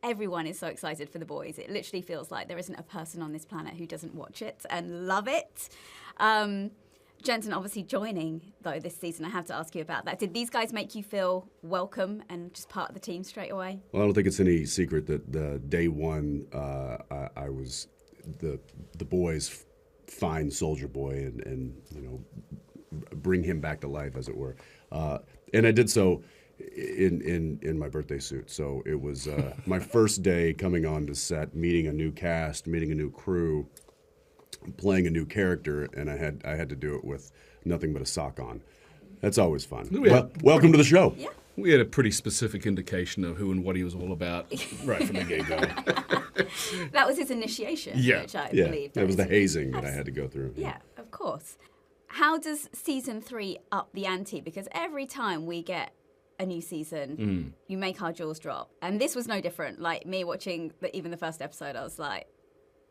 everyone is so excited for The Boys. It literally feels like there isn't a person on this planet who doesn't watch it and love it. Jensen, obviously joining, though, this season, I have to ask you about that. Did these guys make you feel welcome and just part of the team straight away? Well, I don't think it's any secret that the day one, I was the boys find Soldier Boy and bring him back to life, as it were. And I did so in my birthday suit. So it was my first day coming on to set, meeting a new cast, meeting a new crew, playing a new character, and I had to do it with nothing but a sock on. That's always fun. Welcome to the show. Yeah. We had a pretty specific indication of who and what he was all about right from the get-go. That was his initiation, which I believe. That was the hazing that I had to go through. Yeah, of course. How does season 3 up the ante? Because every time we get a new season, you make our jaws drop. And this was no different. Like, me watching even the first episode, I was like,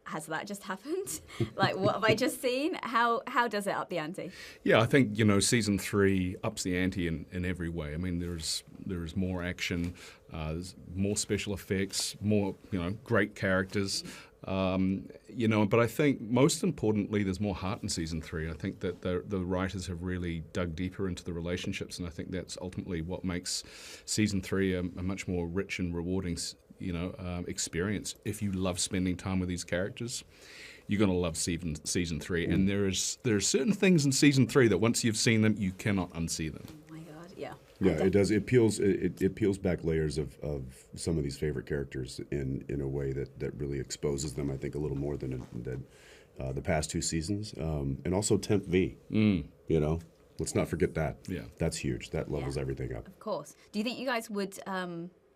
has that just happened? Like, what have I just seen? How does it up the ante? Yeah, I think, season 3 ups the ante in every way. I mean, there's more action, there's more special effects, more, great characters. But I think most importantly, there's more heart in season 3. I think that the writers have really dug deeper into the relationships, and I think that's ultimately what makes season 3 a much more rich and rewarding experience. If you love spending time with these characters, you're going to love season 3. And there are certain things in season 3 that once you've seen them, you cannot unsee them. Oh my God, yeah. Yeah, it does. It peels back layers of some of these favorite characters in a way that really exposes them, I think, a little more than the past 2 seasons. And also Temp V, let's not forget that. Yeah. That's huge. That levels everything up. Of course. Do you think you guys would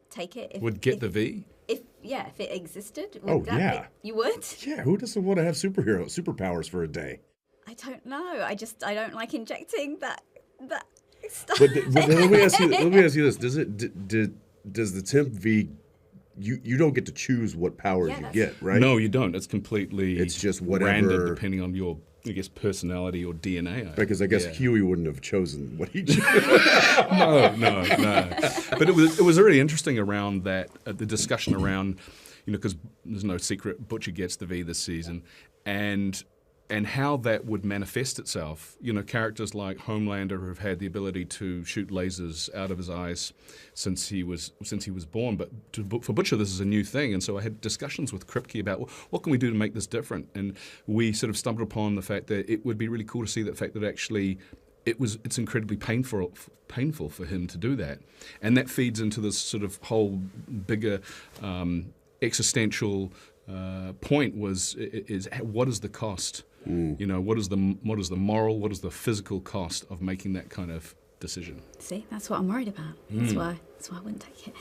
take it? The V? If it existed? You would? Yeah, who doesn't want to have superpowers for a day? I don't know. I don't like injecting that stuff. But let me ask you this: does the Temp V? You don't get to choose what powers you get, right? No, you don't. It's completely. It's just whatever, random depending on your, personality or DNA. Because I guess Huey wouldn't have chosen what he chose. No. But it was really interesting around that the discussion around, because there's no secret Butcher gets the V this season, and how that would manifest itself. Characters like Homelander have had the ability to shoot lasers out of his eyes since he was born. But for Butcher, this is a new thing. And so I had discussions with Kripke about what can we do to make this different. And we sort of stumbled upon the fact that it would be really cool to see the fact that actually it's incredibly painful for him to do that. And that feeds into this sort of whole bigger existential point is what is the cost? What is the moral, what is the physical cost of making that kind of decision? See, that's what I'm worried about. That's why I wouldn't take it.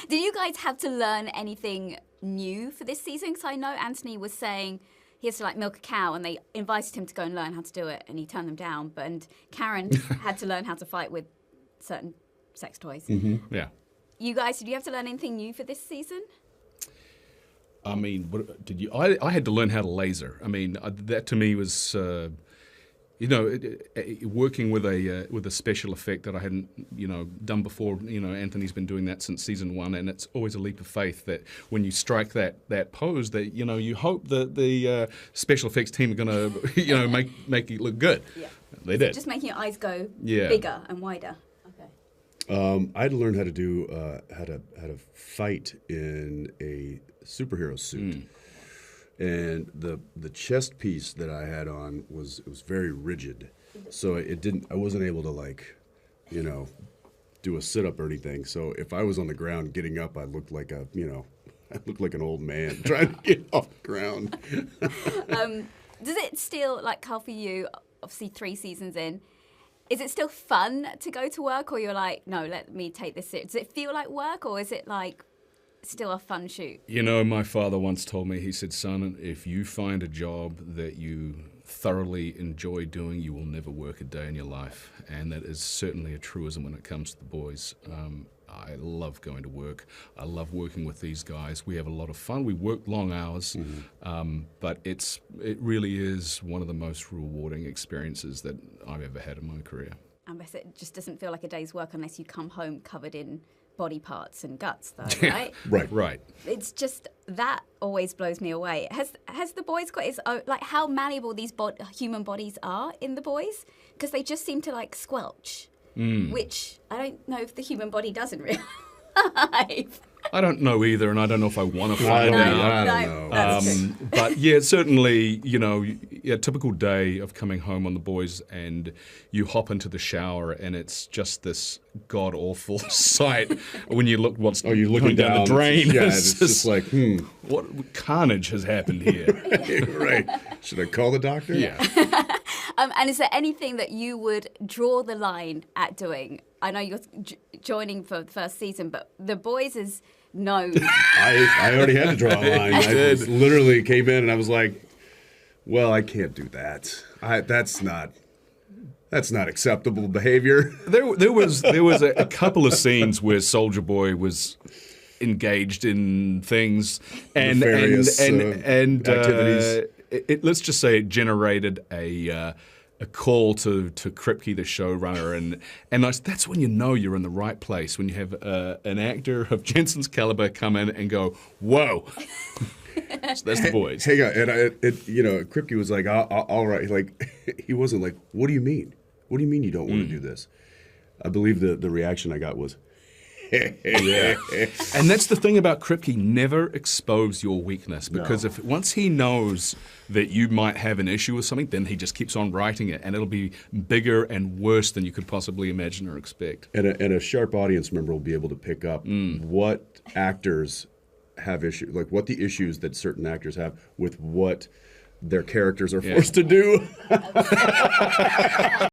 Did you guys have to learn anything new for this season? Because I know Anthony was saying he has to milk a cow, and they invited him to go and learn how to do it, and he turned them down. And Karen had to learn how to fight with certain sex toys. Mm-hmm. Yeah. You guys, did you have to learn anything new for this season? I mean, what did you? I had to learn how to laser. I mean, that to me was, working with a special effect that I hadn't, done before. Anthony's been doing that since season 1, and it's always a leap of faith that when you strike that pose, that you hope that the special effects team are going to, make it look good. Yeah. They did. Just making your eyes go bigger and wider. I had to learn how to do how to fight in a superhero suit, and the chest piece that I had on was very rigid, so I wasn't able to do a sit up or anything. So if I was on the ground getting up, I looked like an old man trying to get off the ground. Does it still, Karl, for you, obviously 3 seasons in, is it still fun to go to work, or you're like, no, let me take this seriously? Does it feel like work, or is it still a fun shoot? My father once told me, he said, son, if you find a job that you thoroughly enjoy doing, you will never work a day in your life. And that is certainly a truism when it comes to The Boys. I love going to work. I love working with these guys. We have a lot of fun. We work long hours, but it really is one of the most rewarding experiences that I've ever had in my career. I guess it just doesn't feel like a day's work unless you come home covered in body parts and guts, though, right? Right. It's just that always blows me away. Has the boys got its own, like how malleable these human bodies are in the boys? Because they just seem to like squelch, which I don't know if the human body does in real life. I don't know either, and I don't know if I want to find out. I don't know. That's true. But yeah, certainly, you know, a typical day of coming home on the boys, and you hop into the shower, and it's just this god awful sight when you look what's you're looking going down the drain. Yeah, it's just like, what carnage has happened here? Right. Should I call the doctor? Yeah. And is there anything that you would draw the line at doing? I know you're joining for the first season, but The Boys is known. I already had to draw a line. I literally came in and I was like, well, I can't do that. That's not acceptable behavior. There was a couple of scenes where Soldier Boy was engaged in things and activities. Let's just say it generated a call to Kripke, the showrunner, and that's when you know you're in the right place, when you have an actor of Jensen's caliber come in and go, whoa. So that's The Boys. Hang on, and Kripke was like, all right, like he wasn't like, what do you mean? What do you mean you don't want to do this? I believe the reaction I got was, yeah. And that's the thing about Kripke, never expose your weakness, because if once he knows that you might have an issue with something, then he just keeps on writing it, and it'll be bigger and worse than you could possibly imagine or expect. And a sharp audience member will be able to pick up what actors have issues, like what the issues that certain actors have with what their characters are forced to do.